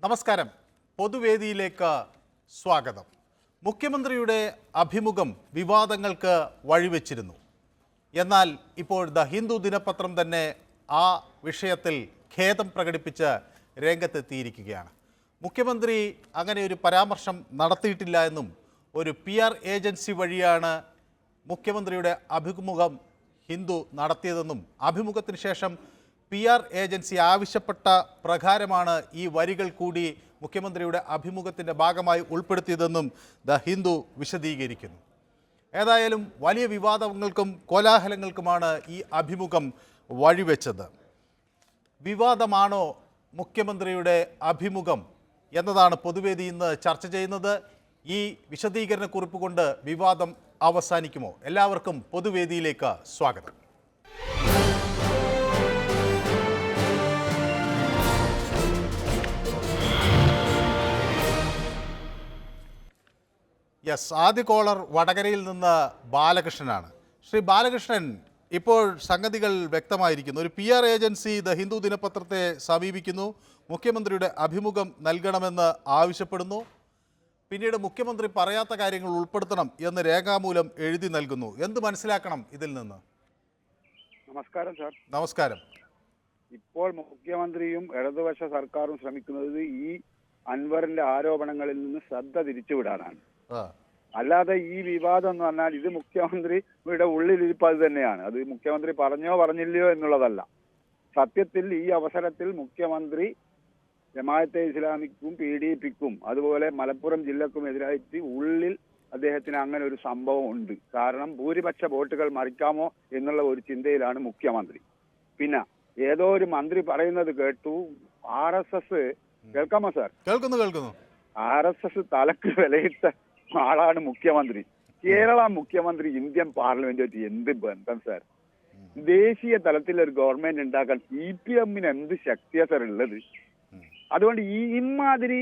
നമസ്കാരം. പൊതുവേദിയിലേക്ക് സ്വാഗതം. മുഖ്യമന്ത്രിയുടെ അഭിമുഖം വിവാദങ്ങൾക്ക് വഴിവെച്ചിരുന്നു. എന്നാൽ ഇപ്പോൾ ദ ഹിന്ദു ദിനപത്രം തന്നെ ആ വിഷയത്തിൽ ഖേദം പ്രകടിപ്പിച്ച് രംഗത്തെത്തിയിരിക്കുകയാണ്. മുഖ്യമന്ത്രി അങ്ങനെ ഒരു പരാമർശം നടത്തിയിട്ടില്ല എന്നും ഒരു PR ഏജൻസി വഴിയാണ് മുഖ്യമന്ത്രിയുടെ അഭിമുഖം ഹിന്ദു നടത്തിയതെന്നും അഭിമുഖത്തിന് ശേഷം PR ഏജൻസി ആവശ്യപ്പെട്ട പ്രകാരമാണ് ഈ വരികൾ കൂടി മുഖ്യമന്ത്രിയുടെ അഭിമുഖത്തിൻ്റെ ഭാഗമായി ഉൾപ്പെടുത്തിയതെന്നും ദ ഹിന്ദു വിശദീകരിക്കുന്നു. ഏതായാലും വലിയ വിവാദങ്ങൾക്കും കോലാഹലങ്ങൾക്കുമാണ് ഈ അഭിമുഖം വഴിവെച്ചത്. വിവാദമാണോ മുഖ്യമന്ത്രിയുടെ അഭിമുഖം എന്നതാണ് പൊതുവേദി ഇന്ന് ചർച്ച ചെയ്യുന്നത്. ഈ വിശദീകരണക്കുറിപ്പ് കൊണ്ട് വിവാദം അവസാനിക്കുമോ? എല്ലാവർക്കും പൊതുവേദിയിലേക്ക് സ്വാഗതം. ആദ്യ കോളർ വടകരയിൽ നിന്ന് ബാലകൃഷ്ണനാണ്. ശ്രീ ബാലകൃഷ്ണൻ, ഇപ്പോൾ സംഗതികൾ വ്യക്തമായിരിക്കുന്നു. ഒരു PR ഏജൻസി ദ ഹിന്ദു ദിനപത്രത്തെ സമീപിക്കുന്നു, മുഖ്യമന്ത്രിയുടെ അഭിമുഖം നൽകണമെന്ന് ആവശ്യപ്പെടുന്നു. പിന്നീട് മുഖ്യമന്ത്രി പറയാത്ത കാര്യങ്ങൾ ഉൾപ്പെടുത്തണം എന്ന് രേഖാമൂലം എഴുതി നൽകുന്നു. എന്ത് മനസ്സിലാക്കണം ഇതിൽ നിന്ന്? നമസ്കാരം സാർ. നമസ്കാരം. ഇപ്പോൾ മുഖ്യമന്ത്രിയും ഇടതുപക്ഷ സർക്കാരും ശ്രമിക്കുന്നത് ഈ അൻവറിന്റെ ആരോപണങ്ങളിൽ നിന്ന് ശ്രദ്ധ തിരിച്ചുവിടാനാണ്. അല്ലാതെ ഈ വിവാദം എന്ന് പറഞ്ഞാൽ ഇത് മുഖ്യമന്ത്രിയുടെ ഉള്ളിലിരിപ്പ് അത് തന്നെയാണ്. അത് മുഖ്യമന്ത്രി പറഞ്ഞോ പറഞ്ഞില്ലയോ എന്നുള്ളതല്ല. സത്യത്തിൽ ഈ അവസരത്തിൽ മുഖ്യമന്ത്രി ജമാഅത്തെ ഇസ്ലാമിക്കും PDPക്കും അതുപോലെ മലപ്പുറം ജില്ലക്കും എതിരായിട്ട് ഉള്ളിൽ അദ്ദേഹത്തിന് അങ്ങനെ ഒരു സംഭവം ഉണ്ട്. കാരണം ഭൂരിപക്ഷ വോട്ടുകൾ മറിക്കാമോ എന്നുള്ള ഒരു ചിന്തയിലാണ് മുഖ്യമന്ത്രി. പിന്നെ ഏതോ ഒരു മന്ത്രി പറയുന്നത് കേട്ടു, RSS കേൾക്കാമോ സാർ? കേൾക്കുന്നു. RSS തലക്ക് വിലയിട്ട ആളാണ് മുഖ്യമന്ത്രി. കേരള മുഖ്യമന്ത്രി ഇന്ത്യൻ പാർലമെന്റുമായിട്ട് എന്ത് ബന്ധം സാർ? ദേശീയ തലത്തിൽ ഒരു ഗവൺമെന്റ് ഉണ്ടാക്കാൻ CPM-ന് എന്ത് ശക്തിയാ സാർ ഉള്ളത്? അതുകൊണ്ട് ഈ ഇമാതിരി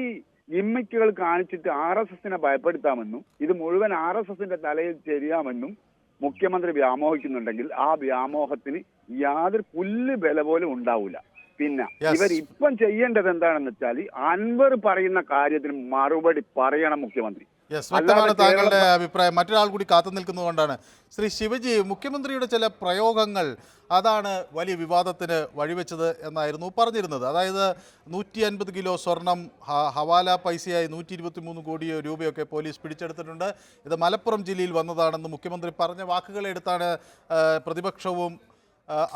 ഗിമ്മിക്കുകൾ കാണിച്ചിട്ട് RSS-നെ ഭയപ്പെടുത്താമെന്നും ഇത് മുഴുവൻ RSS-ന്റെ തലയിൽ ചെയ്യാമെന്നും മുഖ്യമന്ത്രി വ്യാമോഹിക്കുന്നുണ്ടെങ്കിൽ ആ വ്യാമോഹത്തിന് യാതൊരു പുല്ല് വില പോലും ഉണ്ടാവൂല. പിന്നെ ഇവരിപ്പം ചെയ്യേണ്ടത് എന്താണെന്ന് വെച്ചാൽ അൻവർ പറയുന്ന കാര്യത്തിന് മറുപടി പറയണം മുഖ്യമന്ത്രി. വ്യക്തമാണ് താങ്കളുടെ അഭിപ്രായം. മറ്റൊരാൾ കൂടി കാത്തു നിൽക്കുന്നതുകൊണ്ടാണ്. ശ്രീ ശിവജി, മുഖ്യമന്ത്രിയുടെ ചില പ്രയോഗങ്ങൾ അതാണ് വലിയ വിവാദത്തിന് വഴിവെച്ചത് എന്നായിരുന്നു പറഞ്ഞിരുന്നത്. അതായത് 150 കിലോ സ്വർണം ഹവാല പൈസയായി 123 കോടി രൂപയൊക്കെ പോലീസ് പിടിച്ചെടുത്തിട്ടുണ്ട്. ഇത് മലപ്പുറം ജില്ലയിൽ വന്നതാണെന്ന് മുഖ്യമന്ത്രി പറഞ്ഞ വാക്കുകളെടുത്താണ് പ്രതിപക്ഷവും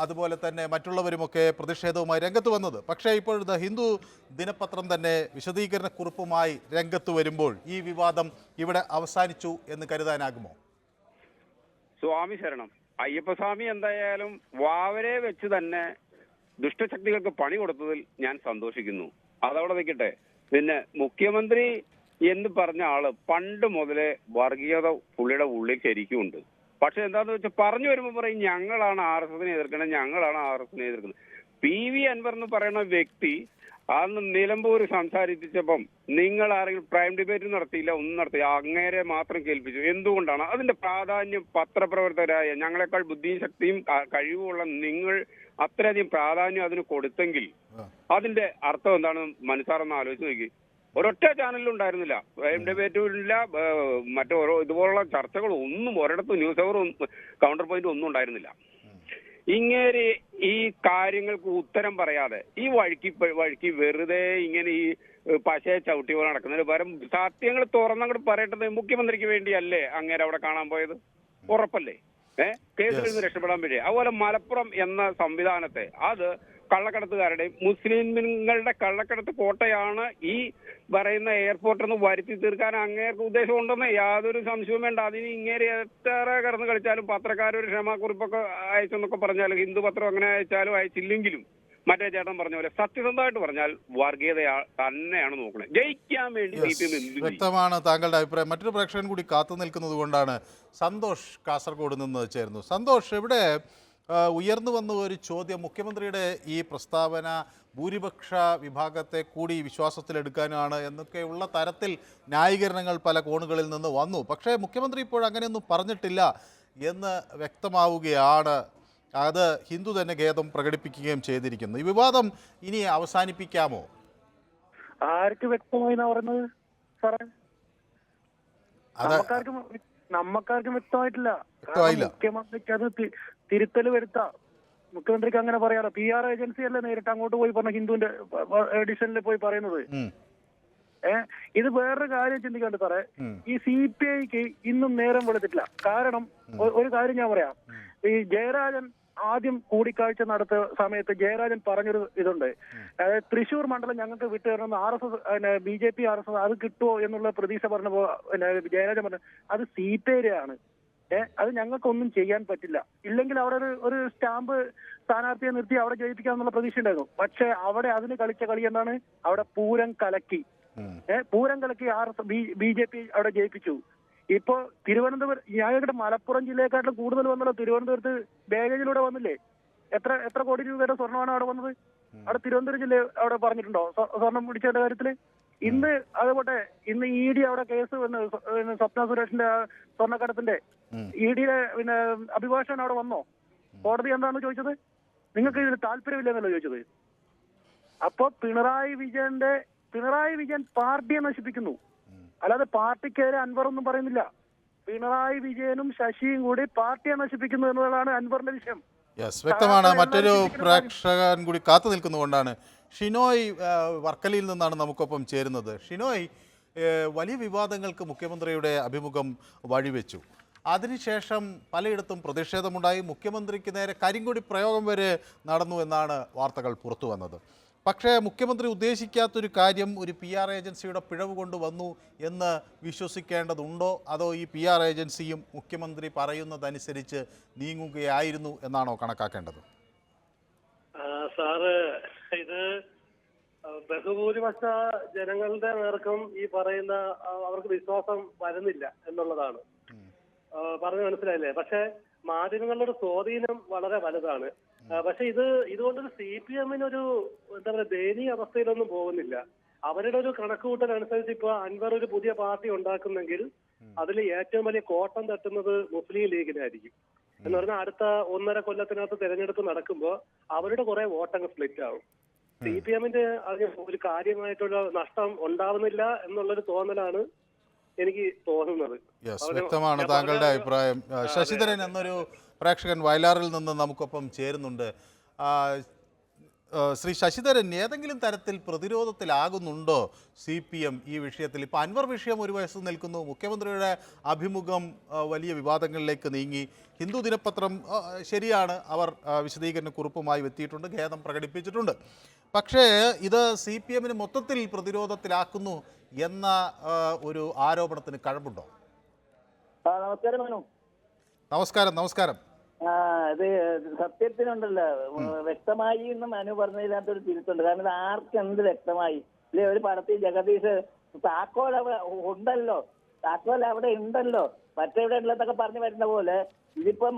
അതുപോലെ തന്നെ മറ്റുള്ളവരുമൊക്കെ പ്രതിഷേധവുമായി രംഗത്ത് വന്നത്. പക്ഷേ ഇപ്പോൾ ദ ഹിന്ദു ദിനപത്രം തന്നെ വിശദീകരണക്കുറിപ്പുമായി രംഗത്ത് വരുമ്പോൾ ഈ വിവാദം ഇവിടെ അവസാനിച്ചു എന്ന് കരുതാനാകുമോ? സ്വാമി ശരണം. അയ്യപ്പസ്വാമി എന്തായാലും വാവരെ വെച്ച് തന്നെ ദുഷ്ടശക്തികൾക്ക് പണി കൊടുത്തതിൽ ഞാൻ സന്തോഷിക്കുന്നു. അതവിടെ നിൽക്കട്ടെ. പിന്നെ മുഖ്യമന്ത്രി എന്ന് പറഞ്ഞ ആള് പണ്ട് മുതലേ വർഗീയത പുള്ളിയുടെ ഉള്ളിൽ ശരിക്കുമുണ്ട്. പക്ഷെ എന്താന്ന് വെച്ചാൽ പറഞ്ഞു വരുമ്പോൾ പറയും ഞങ്ങളാണ് RSS-നെ എതിർക്കുന്നത്, ഞങ്ങളാണ് RSS-നെ എതിർക്കുന്നത്. PV അൻവർ എന്ന് പറയുന്ന വ്യക്തി അന്ന് നിലമ്പൂർ സംസാരിച്ചപ്പം നിങ്ങൾ ആരെങ്കിലും പ്രൈം ഡിബേറ്റ് നടത്തിയില്ല, ഒന്നും നടത്തിയില്ല, അങ്ങേരെ മാത്രം കേൾപ്പിച്ചു. എന്തുകൊണ്ടാണ്? അതിന്റെ പ്രാധാന്യം പത്രപ്രവർത്തകരായ ഞങ്ങളെക്കാൾ ബുദ്ധിയും ശക്തിയും കഴിവുമുള്ള നിങ്ങൾ അത്രയധികം പ്രാധാന്യം അതിന് കൊടുത്തെങ്കിൽ അതിന്റെ അർത്ഥം എന്താണെന്ന് മനസ്സാറൊന്ന് ആലോചിച്ച് നോക്കി. ഒരൊറ്റ ചാനലിലും ഉണ്ടായിരുന്നില്ല, പ്രൈം ഡിബേറ്റും ഇല്ല, മറ്റോരോ ഇതുപോലുള്ള ചർച്ചകൾ ഒന്നും ഒരിടത്തും ന്യൂസ് അവർ കൗണ്ടർ പോയിന്റ് ഒന്നും ഉണ്ടായിരുന്നില്ല. ഇങ്ങനെ ഈ കാര്യങ്ങൾക്ക് ഉത്തരം പറയാതെ ഈ വഴിക്ക് വെറുതെ ഇങ്ങനെ ഈ പശയെ ചവിട്ടി പോലെ നടക്കുന്നത് പകരം സത്യങ്ങൾ തുറന്നങ്ങോട്ട് പറയേണ്ടത് മുഖ്യമന്ത്രിക്ക് വേണ്ടിയല്ലേ അങ്ങേരെ അവിടെ കാണാൻ പോയത്? ഉറപ്പല്ലേ? കേസിൽ നിന്ന് രക്ഷപ്പെടാൻ വേണ്ടി. അതുപോലെ മലപ്പുറം എന്ന സംവിധാനത്തെ അത് കള്ളക്കടത്തുകാരുടെയും മുസ്ലിങ്ങളുടെ കള്ളക്കടത്ത് കോട്ടയാണ് ഈ പറയുന്ന എയർപോർട്ടിൽ നിന്ന് വരുത്തി തീർക്കാൻ അങ്ങേർക്ക് ഉദ്ദേശമുണ്ടെന്ന് യാതൊരു സംശയവും വേണ്ട. അതിന് ഇങ്ങേരെ എത്ര കടന്ന് കളിച്ചാലും പത്രക്കാരൊരു ക്ഷമാക്കുറിപ്പൊക്കെ അയച്ചെന്നൊക്കെ പറഞ്ഞാലും ഹിന്ദു പത്രം അങ്ങനെ അയച്ചാലും അയച്ചില്ലെങ്കിലും മറ്റേ ചേട്ടൻ പറഞ്ഞ പോലെ സത്യസന്ധമായിട്ട് പറഞ്ഞാൽ വർഗീയത തന്നെയാണ് നോക്കുന്നത്. ജയിക്കാൻ വേണ്ടി വ്യക്തമാണ് താങ്കളുടെ അഭിപ്രായം. മറ്റൊരു പ്രേക്ഷകൻ കൂടി കാത്തു നിൽക്കുന്നത് കൊണ്ടാണ് സന്തോഷ് കാസർഗോഡ് നിന്ന് ചേരുന്നു. സന്തോഷ്, ഇവിടെ ഉയർന്നു വന്ന ഒരു ചോദ്യം, മുഖ്യമന്ത്രിയുടെ ഈ പ്രസ്താവന ഭൂരിപക്ഷ വിഭാഗത്തെ കൂടി വിശ്വാസത്തിലെടുക്കാനാണ് എന്നൊക്കെയുള്ള തരത്തിൽ ന്യായീകരണങ്ങൾ പല കോണുകളിൽ നിന്ന് വന്നു. പക്ഷേ മുഖ്യമന്ത്രി ഇപ്പോൾ അങ്ങനെയൊന്നും പറഞ്ഞിട്ടില്ല എന്ന് വ്യക്തമാവുകയാണ്. അത് ഹിന്ദു തന്നെ ഖേദം പ്രകടിപ്പിക്കുകയും ചെയ്തിരിക്കുന്നു. ഈ വിവാദം ഇനി അവസാനിപ്പിക്കാമോ? ആർക്ക് വ്യക്തമായി എന്നാ പറയുന്നത് സാറേ? നമ്മക്കാർക്കും വ്യക്തമായിട്ടില്ല. വ്യക്തമായില്ല. മുഖ്യമന്ത്രിക്ക് അത് തിരുത്തൽ വരുത്താം. മുഖ്യമന്ത്രിക്ക് അങ്ങനെ പറയാലോ. PR ഏജൻസി അല്ലേ നേരിട്ട് അങ്ങോട്ട് പോയി പറഞ്ഞ ഹിന്ദുവിന്റെ എഡിഷനിൽ പോയി പറയുന്നത്. ഇത് വേറൊരു കാര്യം ചിന്തിക്കാണ്ട് സാറേ, ഈ CPIക്ക് ഇന്നും നേരം വെളുത്തിട്ടില്ല. കാരണം ഒരു കാര്യം ഞാൻ പറയാം. ഈ ജയരാജൻ ആദ്യം കൂടിക്കാഴ്ച നടത്തിയ സമയത്ത് ജയരാജൻ പറഞ്ഞൊരു ഇതുണ്ട്. അതായത് തൃശ്ശൂർ മണ്ഡലം ഞങ്ങൾക്ക് വിട്ടുതരണം RSS BJP RSS അത് കിട്ടുമോ എന്നുള്ള പ്രതീക്ഷ പറഞ്ഞപ്പോ ജയരാജൻ പറഞ്ഞു അത് CPI-യാണ്. അത് ഞങ്ങൾക്കൊന്നും ചെയ്യാൻ പറ്റില്ല. ഇല്ലെങ്കിൽ അവിടെ ഒരു സ്റ്റാമ്പ് സ്ഥാനാർത്ഥിയെ നിർത്തി അവിടെ ജയിപ്പിക്കാന്നുള്ള പ്രതീക്ഷ ഉണ്ടായിരുന്നു. പക്ഷെ അവിടെ അതിന് കളിച്ച കളി എന്താണ്? അവിടെ പൂരം കലക്കി BJP അവിടെ ജയിപ്പിച്ചു. ഇപ്പൊ തിരുവനന്തപുരം ഞങ്ങളുടെ മലപ്പുറം ജില്ലയെക്കാട്ടിലും കൂടുതൽ വന്നല്ലോ തിരുവനന്തപുരത്ത്. ബാഗേജിലൂടെ വന്നില്ലേ? എത്ര കോടി രൂപയുടെ സ്വർണ്ണമാണ് അവിടെ വന്നത്? അവിടെ തിരുവനന്തപുരം ജില്ല അവിടെ പറഞ്ഞിട്ടുണ്ടോ സ്വർണം പിടിച്ചതിന്റെ കാര്യത്തില്? ഇന്ന് അതുപോലെ ഇന്ന് ED അവിടെ കേസ് വന്ന് സ്വപ്ന സുരേഷിന്റെ സ്വർണ്ണക്കടത്തിന്റെ EDയുടെ അഭിഭാഷകൻ അവിടെ വന്നോ? കോടതി എന്താണെന്ന് ചോദിച്ചത്? നിങ്ങൾക്ക് ഇതിന് താല്പര്യമില്ലെന്നല്ലോ ചോദിച്ചത്. അപ്പൊ പിണറായി വിജയൻ പാർട്ടിയെ നശിപ്പിക്കുന്നു. അല്ലാതെ പാർട്ടിക്കെതിരെ അൻവർ ഒന്നും പറയുന്നില്ല. പിണറായി വിജയനും ശശിയും കൂടി പാർട്ടിയെ നശിപ്പിക്കുന്നു എന്നതാണ് അൻവറിന്റെ വിഷയം. വ്യക്തമാണ്. മറ്റൊരു പ്രേക്ഷകൻ കൂടി കാത്തു നിൽക്കുന്നതുകൊണ്ടാണ് ഷിനോയ് വർക്കലയിൽ നിന്നാണ് നമുക്കൊപ്പം ചേരുന്നത്. ഷിനോയ്, വലിയ വിവാദങ്ങൾക്ക് മുഖ്യമന്ത്രിയുടെ അഭിമുഖം വഴിവെച്ചു. അതിനുശേഷം പലയിടത്തും പ്രതിഷേധമുണ്ടായി. മുഖ്യമന്ത്രിക്ക് നേരെ കരിങ്കൊടി പ്രയോഗം വരെ നടന്നു എന്നാണ് വാർത്തകൾ പുറത്തു വന്നത്. പക്ഷേ മുഖ്യമന്ത്രി ഉദ്ദേശിക്കാത്തൊരു കാര്യം ഒരു PR ഏജൻസിയുടെ പിഴവ് കൊണ്ട് വന്നു എന്ന് വിശ്വസിക്കേണ്ടതുണ്ടോ? അതോ ഈ PR ഏജൻസിയും മുഖ്യമന്ത്രി പറയുന്നതനുസരിച്ച് നീങ്ങുകയായിരുന്നു എന്നാണോ കണക്കാക്കേണ്ടത്? സാറ്, ഇത് ബഹുഭൂരിപക്ഷ ജനങ്ങളുടെ നേർക്കും ഈ പറയുന്ന അവർക്ക് വിശ്വാസം വരുന്നില്ല എന്നുള്ളതാണ്. പറഞ്ഞു മനസ്സിലായില്ലേ? പക്ഷെ മാധ്യമങ്ങളുടെ സ്വാധീനം വളരെ വലുതാണ്. പക്ഷെ ഇതുകൊണ്ടൊരു CPM-നൊരു എന്താ പറയുക ദയനീയ അവസ്ഥയിലൊന്നും പോകുന്നില്ല. അവരുടെ ഒരു കണക്കുകൂട്ടൽ അനുസരിച്ച് ഇപ്പൊ അൻവർ ഒരു പുതിയ പാർട്ടി ഉണ്ടാക്കുന്നെങ്കിൽ അതിൽ ഏറ്റവും വലിയ കോട്ടം തട്ടുന്നത് മുസ്ലിം ലീഗിനായിരിക്കും. എന്ന് പറഞ്ഞാൽ അടുത്ത 1.5 കൊല്ലത്തിനകത്ത് തെരഞ്ഞെടുപ്പ് നടക്കുമ്പോൾ അവരുടെ കുറെ വോട്ടങ്ങ് സ്പ്ലിറ്റ് ആവും. CPM-ന്റെ അതിന് ഒരു കാര്യമായിട്ടുള്ള നഷ്ടം ഉണ്ടാവുന്നില്ല എന്നുള്ളൊരു തോന്നലാണ് എനിക്ക് തോന്നുന്നത്. വ്യക്തമാണ് താങ്കളുടെ അഭിപ്രായം. ശശിധരൻ എന്നൊരു പ്രേക്ഷകൻ വയലാറിൽ നിന്ന് നമുക്കൊപ്പം ചേരുന്നുണ്ട്. ശ്രീ ശശിധരൻ, ഏതെങ്കിലും തരത്തിൽ പ്രതിരോധത്തിലാകുന്നുണ്ടോ CPM ഈ വിഷയത്തിൽ? ഇപ്പോൾ അൻവർ വിഷയം ഒരു വശത്ത് നിൽക്കുന്നു, മുഖ്യമന്ത്രിയുടെ അഭിമുഖം വലിയ വിവാദങ്ങളിലേക്ക് നീങ്ങി. ഹിന്ദു ദിനപത്രം ശരിയാണ്, അവർ വിശദീകരണ കുറിപ്പുമായി എത്തിയിട്ടുണ്ട്, ഖേദം പ്രകടിപ്പിച്ചിട്ടുണ്ട്. പക്ഷേ ഇത് CPM-ന് മൊത്തത്തിൽ പ്രതിരോധത്തിലാക്കുന്നു എന്ന ഒരു ആരോപണത്തിന് കഴമ്പുണ്ടോ? നമസ്കാരം. ഇത് സത്യത്തിനുണ്ടല്ലോ, വ്യക്തമായി എന്ന് മനു പറഞ്ഞതിനകത്തൊരു തിരുത്തുണ്ട്. കാരണം ഇത് ആർക്ക് എന്ത് വ്യക്തമായി ഇല്ലേ? ഒരു പടത്തിൽ ജഗദീഷ് താക്കോൽ അവിടെ ഉണ്ടല്ലോ, മറ്റെവിടെ ഉള്ളതൊക്കെ പറഞ്ഞു വരുന്ന പോലെ ഇതിപ്പം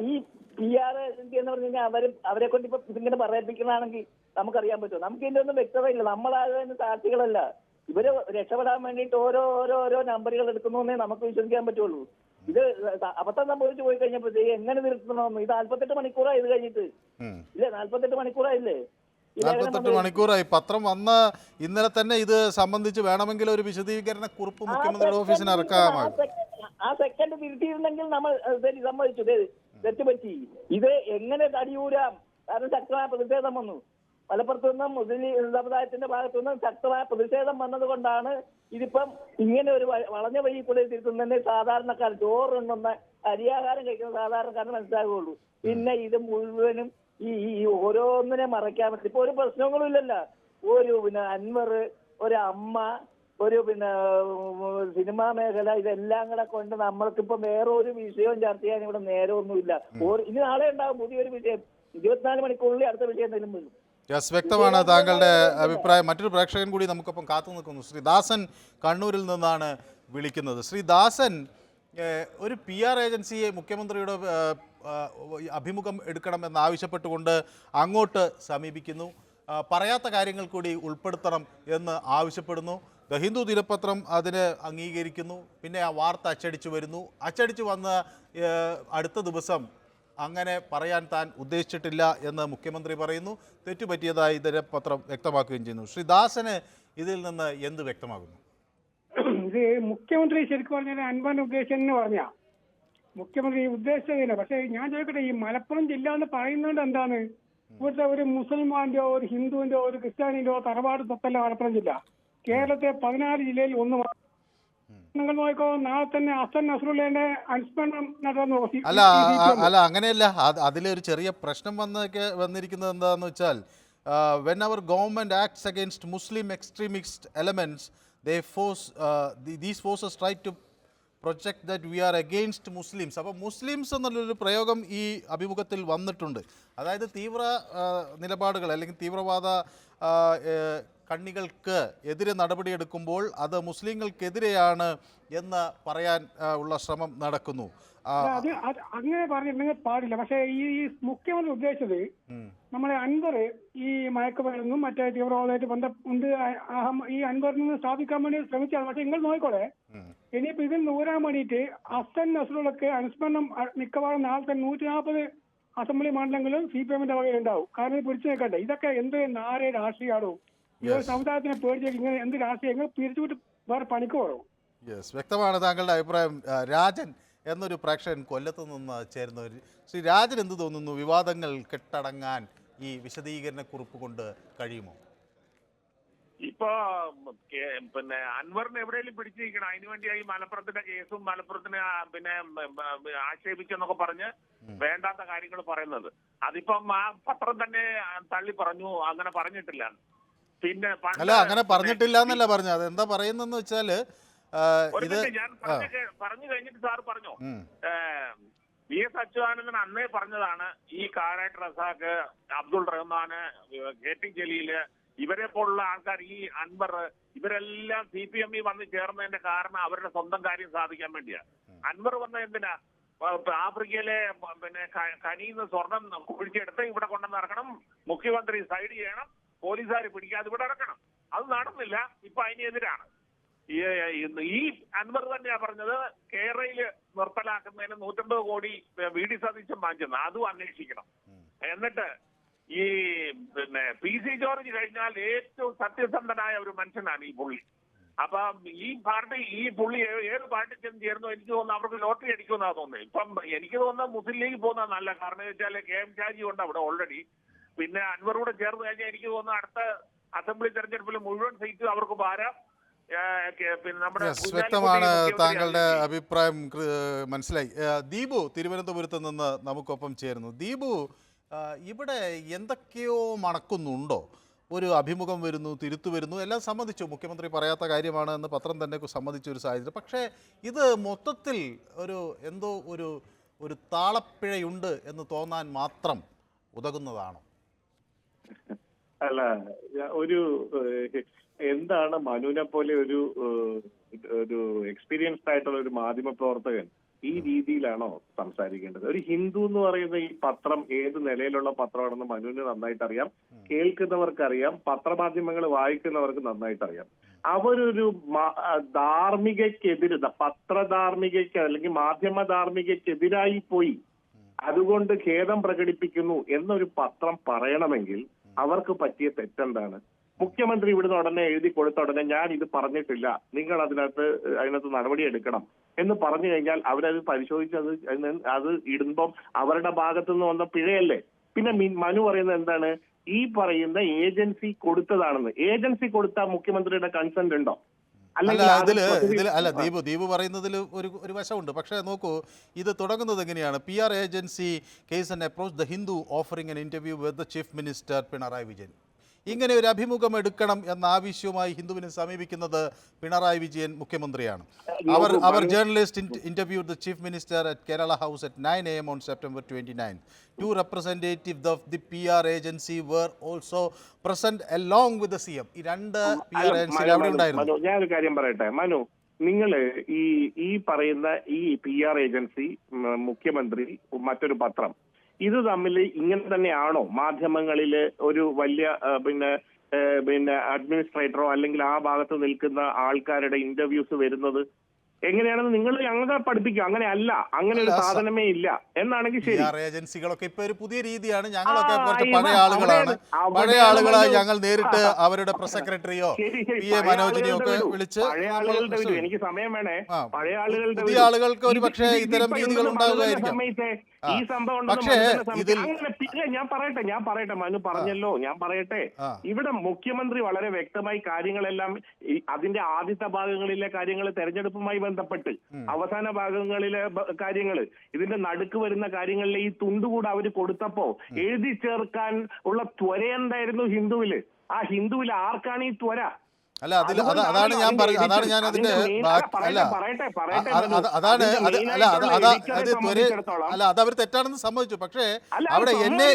ഈ PR എന്ന് പറഞ്ഞു കഴിഞ്ഞാൽ അവരെ കൊണ്ട് ഇപ്പൊ ഇങ്ങനെ പറയിപ്പിക്കുന്നതാണെങ്കിൽ നമുക്കറിയാൻ പറ്റുമോ? നമുക്ക് ഇതിന്റെ ഒന്നും വ്യക്തതയില്ല. നമ്മളാകുന്ന സാക്ഷികളല്ല. ഇവര് രക്ഷപ്പെടാൻ വേണ്ടിയിട്ട് ഓരോ നമ്പറുകൾ എടുക്കുന്നു എന്നേ നമുക്ക് വിശ്വസിക്കാൻ പറ്റുള്ളൂ. ഇത് അബദ്ധം സംഭവിച്ചു പോയി കഴിഞ്ഞപ്പോ എങ്ങനെ നിർത്തണമെന്ന് ഇത് 48 മണിക്കൂറായി ഇത് കഴിഞ്ഞിട്ട് ഇല്ലേ? 48 മണിക്കൂറായില്ലേ? 48 മണിക്കൂറായി. പത്രം വന്ന ഇന്നലെ തന്നെ ഇത് സംബന്ധിച്ച് വേണമെങ്കിൽ ഒരു വിശദീകരണ കുറിപ്പ് മുഖ്യമന്ത്രിയുടെ ഓഫീസിന് ഇറക്കാമായിരുന്നു. ആ സെക്കൻഡ് തിരുത്തിയിരുന്നെങ്കിൽ നമ്മൾ സമ്മതിച്ചു തെറ്റുപറ്റി. ഇത് എങ്ങനെ തടിയൂരാം? കാരണം ശക്തമായ പ്രതിഷേധം വന്നു. മലപ്പുറത്തു നിന്നും മുസ്ലിം സമുദായത്തിന്റെ ഭാഗത്തു നിന്നും ശക്തമായ പ്രതിഷേധം വന്നത് കൊണ്ടാണ് ഇതിപ്പം ഇങ്ങനെ ഒരു വളഞ്ഞ വഴി കൂടെ തിരുത്തുന്നതിന് സാധാരണക്കാർ ചോറുണ്ടെന്ന അരിയാഹാരം കഴിക്കുന്ന സാധാരണക്കാരന് മനസ്സിലാകുള്ളൂ. പിന്നെ ഇത് മുഴുവനും ഈ ഓരോന്നിനെ മറയ്ക്കാൻ പറ്റും. ഇപ്പൊ ഒരു പ്രശ്നങ്ങളും ഇല്ലല്ലോ. ഒരു അൻവർ, ഒരു അമ്മ, ഒരു സിനിമാ മേഖല, ഇതെല്ലാം കൂടെ കൊണ്ട് നമ്മൾക്കിപ്പോ വേറെ ഒരു വിഷയവും ചർച്ച ചെയ്യാൻ ഇവിടെ നേരമൊന്നുമില്ല. ഇനി നാളെ ഉണ്ടാവും പുതിയൊരു വിഷയം. 24 മണിക്കൂറിൽ അടുത്ത വിഷയം എന്തെങ്കിലും വരും. വ്യക്തമാണ് താങ്കളുടെ അഭിപ്രായം. മറ്റൊരു പ്രേക്ഷകൻ കൂടി നമുക്കൊപ്പം കാത്തു നിൽക്കുന്നു. ശ്രീ ദാസൻ കണ്ണൂരിൽ നിന്നാണ് വിളിക്കുന്നത്. ശ്രീ ദാസൻ, ഒരു PR ഏജൻസിയെ മുഖ്യമന്ത്രിയുടെ അഭിമുഖം എടുക്കണം എന്നാവശ്യപ്പെട്ടുകൊണ്ട് അങ്ങോട്ട് സമീപിക്കുന്നു. പറയാത്ത കാര്യങ്ങൾ കൂടി ഉൾപ്പെടുത്തണം എന്ന് ആവശ്യപ്പെടുന്നു. ദ ഹിന്ദു ദിനപത്രം അതിന് അംഗീകരിക്കുന്നു. പിന്നെ ആ വാർത്ത അച്ചടിച്ചു വന്ന അടുത്ത ദിവസം അങ്ങനെ പറയാൻ താൻ ഉദ്ദേശിച്ചിട്ടില്ല എന്ന് മുഖ്യമന്ത്രി പറയുന്നു. തെറ്റുപറ്റിയതായി ദിനപത്രം വ്യക്തമാക്കുകയും ചെയ്യുന്നു. ശ്രീ ദാസന് ഇതിൽ നിന്ന് എന്ത് വ്യക്തമാകുന്നു? ഇത് മുഖ്യമന്ത്രി ശരിക്കും പറഞ്ഞാൽ അൻവറിനെ ഉദ്ദേശിച്ചെന്ന് പറഞ്ഞ മുഖ്യമന്ത്രി ഉദ്ദേശിച്ചതില്ല. പക്ഷെ ഞാൻ ചോദിക്കട്ടെ, ഈ മലപ്പുറം ജില്ല എന്ന് പറയുന്നത് എന്താണ്? ഇവിടുത്തെ ഒരു മുസൽമാന്റെയോ ഒരു ഹിന്ദുവിന്റെയോ ഒരു ക്രിസ്ത്യാനിന്റെയോ തറവാട് തൊട്ടല്ല മലപ്പുറം ജില്ല. കേരളത്തെ 16 ജില്ലയിൽ ഒന്ന്. നിങ്ങൾ നോക്കോ, നാളെ തന്നെ ഹസൻ നസ്രുള്ളയുടെ അനുസ്മരണം നടന്നു. അല്ല അങ്ങനെയല്ല. അതിലൊരു ചെറിയ പ്രശ്നം വന്നിരിക്കുന്നത് എന്താണെന്ന് വെച്ചാൽ, when our government acts against Muslim extremist elements, these forces try to project that we are against Muslims. അപ്പോൾ മുസ്ലിംസ് എന്നുള്ളൊരു പ്രയോഗം ഈ അഭിമുഖത്തിൽ വന്നിട്ടുണ്ട്. അതായത് തീവ്ര നിലപാടുകൾ അല്ലെങ്കിൽ തീവ്രവാദ കണ്ണികൾക്ക് എതിരെ നടപടിയെടുക്കുമ്പോൾ അത് മുസ്ലിങ്ങൾക്കെതിരെയാണ് എന്ന് പറയാൻ ഉള്ള ശ്രമം നടക്കുന്നു. അങ്ങനെ പറഞ്ഞിട്ടുണ്ടെങ്കിൽ പാടില്ല. പക്ഷേ ഈ മുഖ്യമന്ത്രി ഉദ്ദേശിച്ചത് നമ്മളെ അൻവർ ഈ മയക്കുമരുന്നും മറ്റേ തീവ്രവാദമായിട്ട് ബന്ധമുണ്ട് ഈ അൻവറിൽ നിന്ന് സ്ഥാപിക്കാൻ വേണ്ടി ശ്രമിച്ചാണ്. പക്ഷെ നിങ്ങൾ നോക്കിക്കോളെ, ഇനിയിപ്പോ ഇതിൽ നൂരാൻ വേണ്ടിയിട്ട് ഹസൻ നസ്രുള്ളക്ക് അനുസ്മരണം മിക്കവാറും നാളത്തെ 140 അസംബ്ലി മണ്ഡലങ്ങളും CPM-ന്റെ വകയിലുണ്ടാവും. കാരണം പിടിച്ചു നിൽക്കട്ടെ. ഇതൊക്കെ എന്ത് നാരെ രാഷ്ട്രീയമാണോ? ഈ സമുദായത്തിനെ പേടിച്ചേക്ക് ഇങ്ങനെ എന്ത് രാഷ്ട്രീയം പിരിച്ചുവിട്ട് വേറെ പണിക്ക് പോകണം. വ്യക്തമാണ് താങ്കളുടെ അഭിപ്രായം. രാജൻ എന്നൊരു പ്രേക്ഷകൻ കൊല്ലത്ത് നിന്ന് ചേരുന്നവർ. ശ്രീ രാജൻ, എന്ത് തോന്നുന്നു? വിവാദങ്ങൾ കെട്ടടങ്ങാൻ ഈ വിശദീകരണ കുറിപ്പ് കൊണ്ട് കഴിയുമോ? ഇപ്പൊ പിന്നെ അൻവറിനെ എവിടെയെങ്കിലും പിടിച്ചിരിക്കണം. അതിനുവേണ്ടിയായി മലപ്പുറത്തിന്റെ കേസും മലപ്പുറത്തിനെ പിന്നെ ആക്ഷേപിച്ചെന്നൊക്കെ പറഞ്ഞ് വേണ്ടാത്ത കാര്യങ്ങൾ പറയുന്നത്. അതിപ്പം ആ പത്രം തന്നെ തള്ളി പറഞ്ഞു, അങ്ങനെ പറഞ്ഞിട്ടില്ല. പിന്നെ അല്ല, അങ്ങനെ പറഞ്ഞിട്ടില്ല എന്നല്ല പറഞ്ഞു. അതെന്താ പറയുന്നെന്ന് വെച്ചാല്, ഞാൻ പറഞ്ഞു കഴിഞ്ഞിട്ട് സാർ പറഞ്ഞു, VS അച്യുതാനന്ദൻ അന്നേ പറഞ്ഞതാണ് ഈ കാരാട്ട് റസാഖ്, അബ്ദുൾ റഹ്മാന്, KT ജലീല്, ഇവരെ പോലുള്ള ആൾക്കാർ, ഈ അൻവർ, ഇവരെല്ലാം CPM-ൽ വന്ന് ചേർന്നതിന്റെ കാരണം അവരുടെ സ്വന്തം കാര്യം സാധിക്കാൻ വേണ്ടിയാണ്. അൻവർ വന്ന എന്തിനാ? ആഫ്രിക്കയിലെ പിന്നെ കനിന്ന് സ്വർണം കുഴിച്ചെടുത്ത് ഇവിടെ കൊണ്ടുവന്ന് ഇറക്കണം, മുഖ്യമന്ത്രി സൈഡ് ചെയ്യണം, പോലീസുകാർ പിടിക്കാതെ ഇവിടെ ഇറക്കണം. അത് നടന്നില്ല. ഇപ്പൊ അതിനെതിരാണ്. ഈ അൻവർ തന്നെയാ പറഞ്ഞത് കേരളയിൽ നിർത്തലാക്കുന്നതിന് 150 കോടി VD സതീശൻ വാങ്ങിച്ചെന്ന്. അതും അന്വേഷിക്കണം. എന്നിട്ട് ഈ പിന്നെ PC ജോർജ് കഴിഞ്ഞാൽ ഏറ്റവും സത്യസന്ധനായ ഒരു മനുഷ്യനാണ് ഈ പുള്ളി. അപ്പൊ ഈ പുള്ളി ഏത് പാർട്ടി ചെന്ന് ചേർന്നോ എനിക്ക് തോന്നുന്നു അവർക്ക് ലോട്ടറി അടിക്കുമെന്നാ തോന്നുന്നത്. ഇപ്പം എനിക്ക് തോന്നുന്നത് മുസ്ലിം ലീഗ് പോകുന്നത് നല്ല. കാരണം എന്ന് വെച്ചാൽ KM ഷാജി ഉണ്ട് അവിടെ ഓൾറെഡി. പിന്നെ അൻവറൂടെ ചേർന്ന് കഴിഞ്ഞാൽ എനിക്ക് തോന്നുന്നു അടുത്ത അസംബ്ലി തെരഞ്ഞെടുപ്പിൽ മുഴുവൻ സീറ്റ് അവർക്ക് ഭാരം. വ്യക്തമാണ് താങ്കളുടെ അഭിപ്രായം, മനസ്സിലായി. ദീപു തിരുവനന്തപുരത്ത് നിന്ന് നമുക്കൊപ്പം ചേരുന്നു. ദീപു, ഇവിടെ എന്തൊക്കെയോ മണക്കുന്നുണ്ടോ? ഒരു അഭിമുഖം വരുന്നു, തിരുത്തു വരുന്നു, എല്ലാം സമ്മതിച്ചു. മുഖ്യമന്ത്രി പറയാത്ത കാര്യമാണ് എന്ന് പത്രം തന്നെ സമ്മതിച്ച ഒരു സാഹചര്യം. പക്ഷേ ഇത് മൊത്തത്തിൽ എന്തോ ഒരു താളപ്പിഴയുണ്ട് എന്ന് തോന്നാൻ മാത്രം ഉതകുന്നതാണോ? അല്ല, എന്താണ് മനുവിനെ പോലെ ഒരു എക്സ്പീരിയൻസ്ഡ് ആയിട്ടുള്ള ഒരു മാധ്യമ പ്രവർത്തകൻ ഈ രീതിയിലാണോ സംസാരിക്കേണ്ടത്? ഒരു ഹിന്ദു എന്ന് പറയുന്ന ഈ പത്രം ഏത് നിലയിലുള്ള പത്രമാണെന്ന് മനുവിന് നന്നായിട്ട് അറിയാം, കേൾക്കുന്നവർക്കറിയാം, പത്രമാധ്യമങ്ങൾ വായിക്കുന്നവർക്ക് നന്നായിട്ട് അറിയാം. അവരൊരു ധാർമ്മികക്കെതിരെ, പത്രധാർമ്മികയ്ക്ക് അല്ലെങ്കിൽ മാധ്യമ ധാർമ്മികക്കെതിരായി പോയി അതുകൊണ്ട് ഖേദം പ്രകടിപ്പിക്കുന്നു എന്നൊരു പത്രം പറയണമെങ്കിൽ അവർക്ക് പറ്റിയ തെറ്റെന്താണ്? മുഖ്യമന്ത്രി ഇവിടുന്ന് ഉടനെ എഴുതി കൊടുത്ത ഉടനെ ഞാൻ ഇത് പറഞ്ഞിട്ടില്ല, നിങ്ങൾ അതിനകത്ത് നടപടി എടുക്കണം എന്ന് പറഞ്ഞു കഴിഞ്ഞാൽ അവരത് പരിശോധിച്ചത് അത് ഇടുമ്പം അവരുടെ ഭാഗത്തു നിന്ന് വന്ന പിഴയല്ലേ? പിന്നെ മനു പറയുന്നത് എന്താണ്? ഈ പറയുന്ന ഏജൻസി കൊടുത്തതാണെന്ന്. ഏജൻസി കൊടുത്ത മുഖ്യമന്ത്രിയുടെ കൺസെന്റ് ഉണ്ടോ? അല്ല, ദീപു പറയുന്നതിൽ ഒരു വശമുണ്ട്. പക്ഷേ നോക്കൂ, ഇത് തുടങ്ങുന്നത് എങ്ങനെയാണ്? PR agency case and approach the Hindu offering an interview with the chief minister Pinarayi Vijayan. ഇങ്ങനെ ഒരു അഭിമുഖം എടുക്കണം എന്ന ആവശ്യവുമായി ഹിന്ദുവിനെ സമീപിക്കുന്നത് പിണറായി വിജയൻ മുഖ്യമന്ത്രിയാണ്. അവർ journalist interviewed the chief minister at Kerala house at 9 AM on September 29. Two representatives of the PR agency were also present along with the CM. ഈ രണ്ട് PR ഏജൻസി അവിടെ ഉണ്ടായിരുന്നു. ഞാനൊരു കാര്യം പറയട്ടെ മനു, നിങ്ങള് ഈ പറയുന്ന ഈ PR ഏജൻസി, മുഖ്യമന്ത്രി, മറ്റൊരു പത്രം, ഇത് തമ്മിൽ ഇങ്ങനെ തന്നെയാണോ മാധ്യമങ്ങളില് ഒരു വലിയ പിന്നെ അഡ്മിനിസ്ട്രേറ്ററോ അല്ലെങ്കിൽ ആ ഭാഗത്ത് നിൽക്കുന്ന ആൾക്കാരുടെ ഇന്റർവ്യൂസ് വരുന്നത്? എങ്ങനെയാണെന്ന് നിങ്ങൾ ഞങ്ങളെ പഠിപ്പിക്കും. അങ്ങനെ അല്ല, അങ്ങനെ ഒരു സാധനമേ ഇല്ല എന്നാണെങ്കിൽ ശരി. ഏജൻസികളൊക്കെ ഇപ്പൊ ഒരു പുതിയ രീതിയാണ്. ഞങ്ങളൊക്കെ കുറച്ച് പഴയ ആളുകളാണ്. പഴയ ആളുകളായി ഞങ്ങൾ നേരിട്ട് അവരുടെ പ്രസ് സെക്രട്ടറിയോ PA മനോജിനെയോ ഒക്കെ വിളിച്ച് പഴയ ആളുകളുടെ വിടും. എനിക്ക് സമയം വേണേ. പഴയ ആളുകളുടെ പുതിയ ആളുകൾക്ക് ഒരു പക്ഷേ ഇത്തരം രീതികൾ ഉണ്ടാവുകയായിരിക്കും. ഈ സംഭവം പക്ഷേ ഇതിൽ ഞാൻ പറയട്ടെ മനു പറഞ്ഞല്ലോ, ഞാൻ പറയട്ടെ. ഇവിടെ മുഖ്യമന്ത്രി വളരെ വ്യക്തമായി കാര്യങ്ങളെല്ലാം അതിന്റെ ആദ്യത്തെ ഭാഗങ്ങളിലെ കാര്യങ്ങൾ തെരഞ്ഞെടുപ്പുമായി ബന്ധപ്പെട്ട്, അവസാന ഭാഗങ്ങളിലെ കാര്യങ്ങൾ, ഇതിന്റെ നടുക്ക് വരുന്ന കാര്യങ്ങളിലെ ഈ തുണ്ടുകൂടെ അവര് കൊടുത്തപ്പോ എഴുതി ചേർക്കാൻ ഉള്ള ത്വര എന്തായിരുന്നു ഹിന്ദുവില്? ആ ഹിന്ദുവിൽ ആർക്കാണ് ഈ ത്വര? അല്ല അതാണ് ഞാൻ പറഞ്ഞത്. അതാണ് ഞാൻ അതിന്റെ അല്ല അത് അവർ തെറ്റാണെന്ന് സമ്മതിച്ചു. പക്ഷേ അവിടെ എന്നെ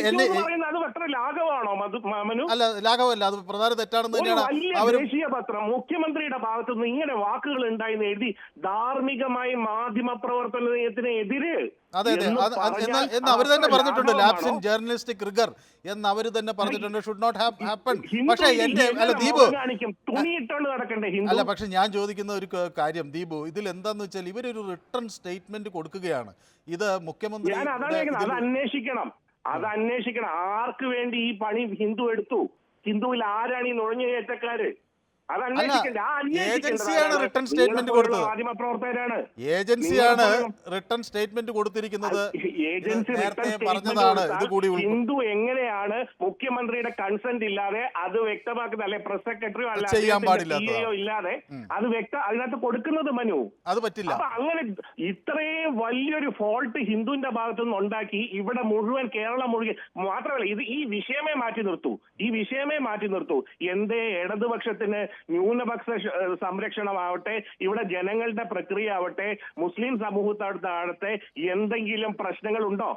അല്ല ലാഘവല്ല, അത് പ്രധാന തെറ്റാണെന്ന് തന്നെയാണ് ദേശീയ പത്രം മുഖ്യമന്ത്രിയുടെ ഭാഗത്തുനിന്ന് ഇങ്ങനെ വാക്കുകൾ ഉണ്ടായെന്ന് എഴുതി ധാർമ്മികമായി മാധ്യമ പ്രവർത്തനത്തിനെതിരെ. അതെ എന്ന് അവർ തന്നെ പറഞ്ഞിട്ടുണ്ട്. ലാപ്സ് ഇൻ ജേർണലിസ്റ്റിക് റിഗർ എന്ന് അവർ തന്നെ പറഞ്ഞിട്ടുണ്ട്. Should not have happen. പക്ഷേ എന്റെ അല്ല ദീപു അല്ല പക്ഷെ ഞാൻ ചോദിക്കുന്ന ഒരു കാര്യം ദീപു, ഇതിൽ എന്താന്ന് വെച്ചാൽ ഇവരൊരു റിട്ടേൺ സ്റ്റേറ്റ്മെന്റ് കൊടുക്കുകയാണ്. ഇത് മുഖ്യമന്ത്രി അത് അന്വേഷിക്കണം. ആർക്ക് വേണ്ടി ഈ പണി ഹിന്ദു എടുത്തു? ഹിന്ദുവിൽ ആരാണ് ഈ നുഴഞ്ഞുകയറ്റക്കാര്? ഏജൻസിയാണ് റിട്ടേൺ സ്റ്റേറ്റ്മെന്റ് കൊടുത്തത്. മാധ്യമപ്രവർത്തകരാണ്. ഏജൻസിയാണ് റിട്ടേൺ സ്റ്റേറ്റ്മെന്റ് കൊടുത്തിരിക്കുന്നത്. പറഞ്ഞതാണ് ഇത് കൂടി. ഹിന്ദു എങ്ങനെയാണ് മുഖ്യമന്ത്രിയുടെ കൺസെന്റ് ഇല്ലാതെ അത് വ്യക്തമാക്കുന്നത്? അല്ലെ പ്രസ് സെക്രട്ടറിയോ അല്ല ചെയ്യാൻ പാടില്ല ഇല്ലാതെ അത് അതിനകത്ത് കൊടുക്കുന്നത് മനു? അത് പറ്റില്ല. അപ്പൊ അങ്ങനെ ഇത്രയും വലിയൊരു ഫോൾട്ട് ഹിന്ദുവിന്റെ ഭാഗത്തുനിന്ന് ഉണ്ടാക്കി ഇവിടെ മുഴുവൻ കേരളം മുഴുവൻ മാത്രമല്ല ഈ വിഷയമേ മാറ്റി നിർത്തൂ. എന്തേ ഇടതുപക്ഷത്തിന് ന്യൂനപക്ഷ സംരക്ഷണമാവട്ടെ, ഇവിടെ ജനങ്ങളുടെ പ്രക്രിയ ആവട്ടെ, മുസ്ലിം സമൂഹത്താവട്ടെ എന്തെങ്കിലും പ്രശ്നങ്ങളുണ്ടോ?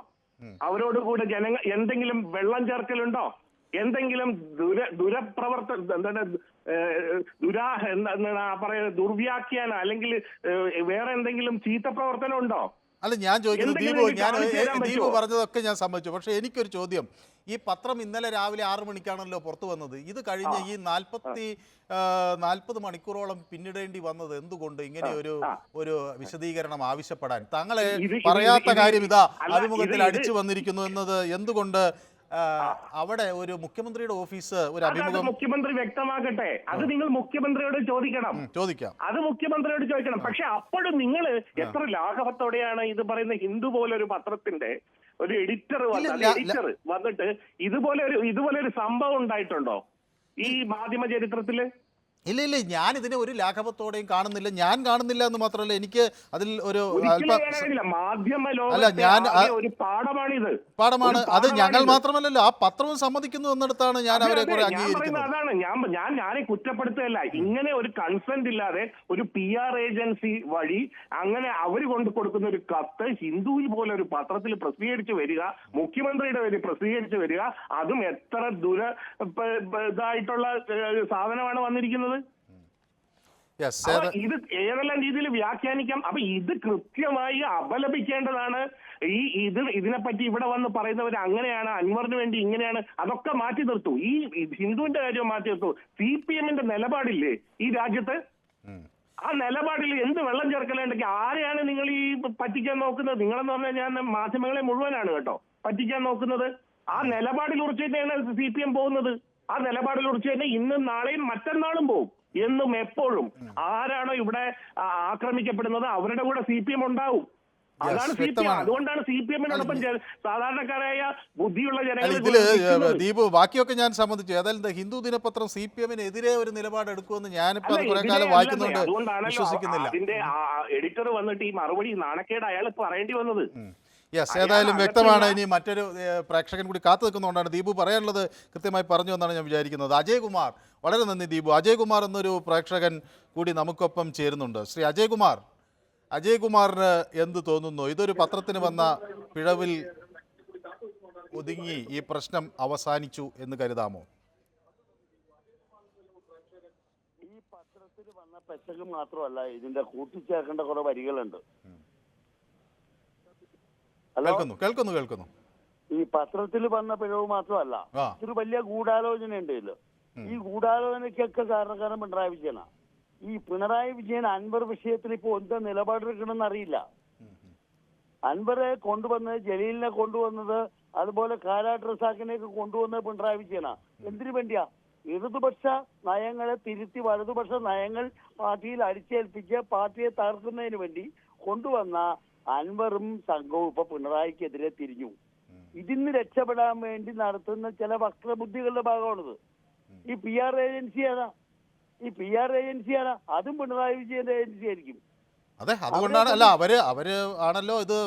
അവരോടുകൂടെ ജനങ്ങൾ എന്തെങ്കിലും വെള്ളം ചേർക്കലുണ്ടോ? എന്തെങ്കിലും ദുർവ്യാഖ്യാനം അല്ലെങ്കിൽ വേറെ എന്തെങ്കിലും ചീത്ത പ്രവർത്തനം ഉണ്ടോ? അല്ല ഞാൻ ചോദിക്കുന്നത് ദീപു പറഞ്ഞതൊക്കെ ഞാൻ സമ്മതിച്ചു. പക്ഷെ എനിക്കൊരു ചോദ്യം. ഈ പത്രം ഇന്നലെ രാവിലെ 6 മണിക്കാണല്ലോ പുറത്തു വന്നത്. ഇത് കഴിഞ്ഞ് ഈ 40 മണിക്കൂറോളം പിന്നിടേണ്ടി വന്നത് എന്തുകൊണ്ട്? ഇങ്ങനെ ഒരു വിശദീകരണം ആവശ്യപ്പെടാൻ താങ്കളെ പറയാത്ത കാര്യം ഇതാ അഭിമുഖത്തിൽ അടിച്ചു വന്നിരിക്കുന്നു എന്നത് എന്തുകൊണ്ട്? അവിടെ ഒരു മുഖ്യമന്ത്രിയുടെ ഓഫീസ് ഒരു അഭിമുഖം മുഖ്യമന്ത്രി വ്യക്തമാക്കട്ടെ. അത് നിങ്ങൾ മുഖ്യമന്ത്രിയോട് ചോദിക്കാം. അത് മുഖ്യമന്ത്രിയോട് ചോദിക്കണം. പക്ഷെ അപ്പോഴും നിങ്ങൾ എത്ര ലാഘവത്തോടെയാണ് ഇത് പറയുന്ന ഹിന്ദു പോലൊരു പത്രത്തിന്റെ ഒരു എഡിറ്റർ വന്നിട്ട് ഇതുപോലെ ഒരു സംഭവം ഉണ്ടായിട്ടുണ്ടോ ഈ മാധ്യമ ചരിത്രത്തില്? ഇല്ല ഞാൻ ഇതിനെ ഒരു ലാഘവത്തോടെയും കാണുന്നില്ല. ഞാൻ കാണുന്നില്ല എന്ന് മാത്രമല്ല, എനിക്ക് അതിൽ ഒരു പാഠമാണ് അത്. ഞങ്ങൾ മാത്രമല്ലല്ലോ, ആ പത്രവും സമ്മതിക്കുന്നു എന്നിടത്താണ് ഞാൻ അവരെ കുറെ അംഗീകരിക്കുന്നത്. അതാണ് ഞാൻ കുറ്റപ്പെടുത്തുകയല്ല. ഇങ്ങനെ ഒരു കൺസെന്റ് ഇല്ലാതെ ഒരു PR ഏജൻസി വഴി അങ്ങനെ അവർ കൊണ്ട് കൊടുക്കുന്ന ഒരു കത്ത് ഹിന്ദുവിൽ പോലെ ഒരു പത്രത്തിൽ പ്രസിദ്ധീകരിച്ചു വരിക, മുഖ്യമന്ത്രിയുടെ പേര് പ്രസിദ്ധീകരിച്ചു വരിക, അതും എത്ര ഇതായിട്ടുള്ള സാധനമാണ് വന്നിരിക്കുന്നത്. ഇത് ഏതെല്ലാം രീതിയിൽ വ്യാഖ്യാനിക്കാം. അപ്പൊ ഇത് കൃത്യമായി അപലപിക്കേണ്ടതാണ്. ഇതിനെപ്പറ്റി ഇവിടെ വന്ന് പറയുന്നവർ അങ്ങനെയാണ്, അൻവറിന് വേണ്ടി ഇങ്ങനെയാണ്, അതൊക്കെ മാറ്റി നിർത്തൂ. ഈ ഹിന്ദുവിന്റെ കാര്യം മാറ്റി നിർത്തൂ. CPM-ന്റെ നിലപാടില്ലേ ഈ രാജ്യത്ത്? ആ നിലപാടിൽ എന്ത് വെള്ളം ചേർക്കലുണ്ടെങ്കിൽ ആരെയാണ് നിങ്ങൾ ഈ പറ്റിക്കാൻ നോക്കുന്നത്? നിങ്ങളെന്ന് പറഞ്ഞാൽ ഞാൻ മാധ്യമങ്ങളെ മുഴുവനാണ് കേട്ടോ പറ്റിക്കാൻ നോക്കുന്നത്. ആ നിലപാടിൽ ഉറച്ചു തന്നെയാണ് CPM പോകുന്നത്. ആ നിലപാടിൽ ഉറച്ചു തന്നെ ഇന്നും നാളെയും മറ്റന്നാളും പോകും. എന്നും എപ്പോഴും ആരാണോ ഇവിടെ ആക്രമിക്കപ്പെടുന്നത് അവരുടെ കൂടെ CPM ഉണ്ടാവും. അതാണ് CPM. അതുകൊണ്ടാണ് CPM-നോടൊപ്പം സാധാരണക്കാരായ ബുദ്ധിയുള്ള ജനങ്ങൾ. ദീപു ബാക്കിയൊക്കെ ഞാൻ സമ്മതിച്ചു. ഏതായാലും ഹിന്ദു ദിനപത്രം CPM-നെതിരെ ഒരു നിലപാട് എടുക്കുമെന്ന് ഞാനിപ്പോ കുറെ കാലം വായിക്കുന്നുണ്ട്, വിശ്വസിക്കുന്നില്ല. അതിന്റെ എഡിറ്റർ വന്നിട്ട് ഈ മറുപടി നാണക്കേട് അയാൾ പറയേണ്ടി വന്നത്. ഏതായാലും വ്യക്തമാണ്. ഇനി മറ്റൊരു പ്രേക്ഷകൻ കൂടി കാത്തു നിൽക്കുന്നതുകൊണ്ടാണ് ദീപു പറയാനുള്ളത് കൃത്യമായി പറഞ്ഞു എന്നാണ് ഞാൻ വിചാരിക്കുന്നത്. അജയ് കുമാർ, വളരെ നന്ദി ദീപു. അജയ് കുമാർ എന്നൊരു പ്രേക്ഷകൻ കൂടി നമുക്കൊപ്പം ചേരുന്നുണ്ട്. ശ്രീ അജയ് കുമാറിന് എന്ത് തോന്നുന്നു? ഇതൊരു പത്രത്തിന് വന്ന പിഴവിൽ ഒതുങ്ങി ഈ പ്രശ്നം അവസാനിച്ചു എന്ന് കരുതാമോ? ഈ പത്രത്തിൽ വന്ന പെശക് മാത്രമല്ല, ഇതിന്റെ കൂട്ടിച്ചേർക്കേണ്ട കുറെ വരികളുണ്ട്. കേൾക്കുന്നു. ഈ പത്രത്തിൽ വന്ന പിഴവ് മാത്രമല്ല, ഇതൊരു വലിയ ഗൂഢാലോചന ഉണ്ട് ഇതില്. ഈ ഗൂഢാലോചനയ്ക്കൊക്കെ കാരണക്കാരൻ പിണറായി വിജയനാണ്. ഈ പിണറായി വിജയൻ അൻവർ വിഷയത്തിൽ ഇപ്പൊ എന്താ നിലപാടെടുക്കണമെന്ന് അറിയില്ല. അൻവറെ കൊണ്ടുവന്നത്, ജലീലിനെ കൊണ്ടുവന്നത്, അതുപോലെ കാരാട്ട് റസാഖിനെയൊക്കെ കൊണ്ടുവന്നത് പിണറായി വിജയനാ. എന്തിനു വേണ്ടിയാ? ഇടതുപക്ഷ നയങ്ങളെ തിരുത്തി വലതുപക്ഷ നയങ്ങൾ പാർട്ടിയിൽ അടിച്ചേൽപ്പിച്ച് പാർട്ടിയെ തകർക്കുന്നതിന് വേണ്ടി കൊണ്ടുവന്ന അൻവറും സംഘവും ഇപ്പൊ പിണറായിക്കെതിരെ തിരിഞ്ഞു. ഇതിന്ന് രക്ഷപ്പെടാൻ വേണ്ടി നടത്തുന്ന ചില വക്രബുദ്ധികളുടെ ഭാഗമാണിത്. ഈ PR ഏജൻസിയാണ്, അതും പിണറായി വിജയന്റെ ഏജൻസി ആയിരിക്കും. അതെ, അതുകൊണ്ടാണ് അവര് ആണല്ലോ ഇത്